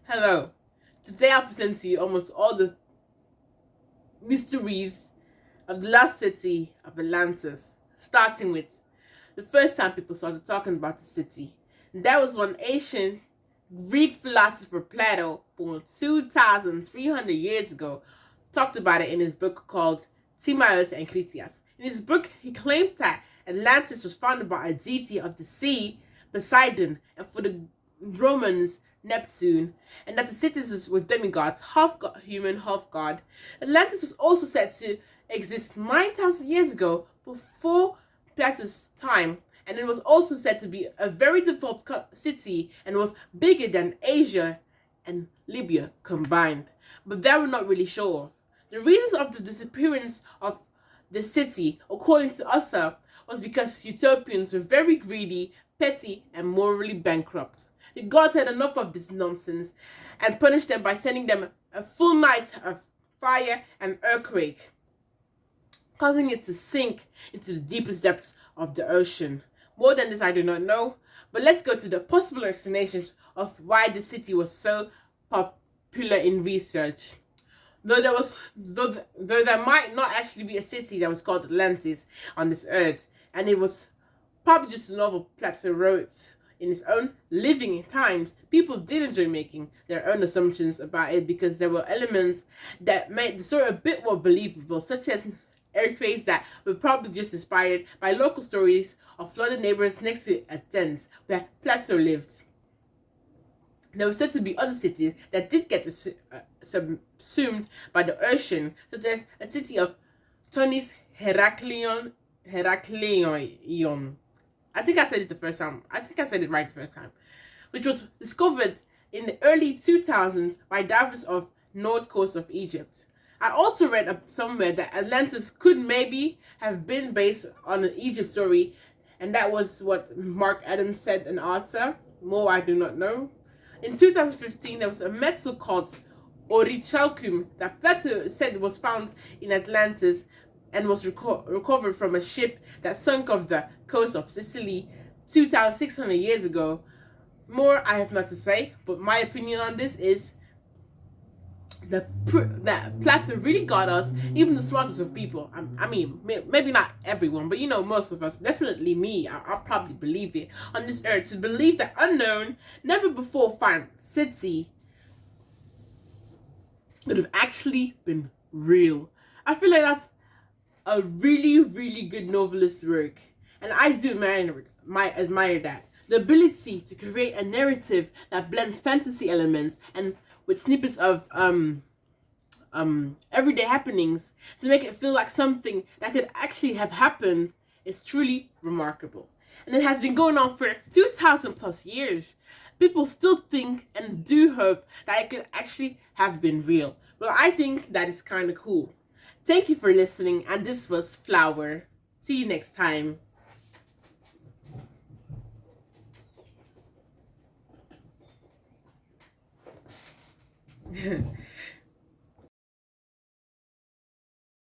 Hello. Today I'll present to you almost all the mysteries of the lost city of Atlantis, starting with the first time people started talking about the city. And that was when ancient Greek philosopher Plato, born 2,300 years ago, talked about it in his book called Timaeus and Critias. In his book, he claimed that Atlantis was founded by a deity of the sea, Poseidon, and for the Romans, Neptune, and that the citizens were demigods, half human, half god. Atlantis was also said to exist 9,000 years ago, before Plato's time, and it was also said to be a very developed city and was bigger than Asia and Libya combined. But that we're not really sure of. The reasons of the disappearance of the city, according to Asa, was because utopians were very greedy, petty, and morally bankrupt. The gods had enough of this nonsense and punished them by sending them a full night of fire and earthquake, causing it to sink into the deepest depths of the ocean. More than this, I do not know, but let's go to the possible explanations of why the city was so popular in research. Though there might not actually be a city that was called Atlantis on this earth, and it was probably just a novel Plato wrote in his own living times, people did enjoy making their own assumptions about it because there were elements that made the story a bit more believable, such as earthquakes that were probably just inspired by local stories of flooded neighborhoods next to Athens, where Plato lived. There were said to be other cities that did get subsumed by the ocean, such as a city of Tunis Heraklion. I think I said it the first time. I think I said it right the first time. Which was discovered in the early 2000s by divers of north coast of Egypt. I also read somewhere that Atlantis could maybe have been based on an Egypt story, and that was what Mark Adams said in Arthur. More I do not know. In 2015, there was a metal called Orichalcum that Plato said was found in Atlantis and was recovered from a ship that sunk off the coast of Sicily 2,600 years ago. More I have not to say, but my opinion on this is that Plato really got us, even the smartest of people. I mean, maybe not everyone, but most of us, definitely me, I'll probably believe it, on this earth, to believe that unknown, never before found city would have actually been real. I feel like that's a really, really good novelist work, and I do admire that. The ability to create a narrative that blends fantasy elements and with snippets of everyday happenings to make it feel like something that could actually have happened is truly remarkable. And it has been going on for 2,000 plus years. People still think and do hope that it could actually have been real. Well, I think that is kind of cool. Thank you for listening, and this was Flower. See you next time.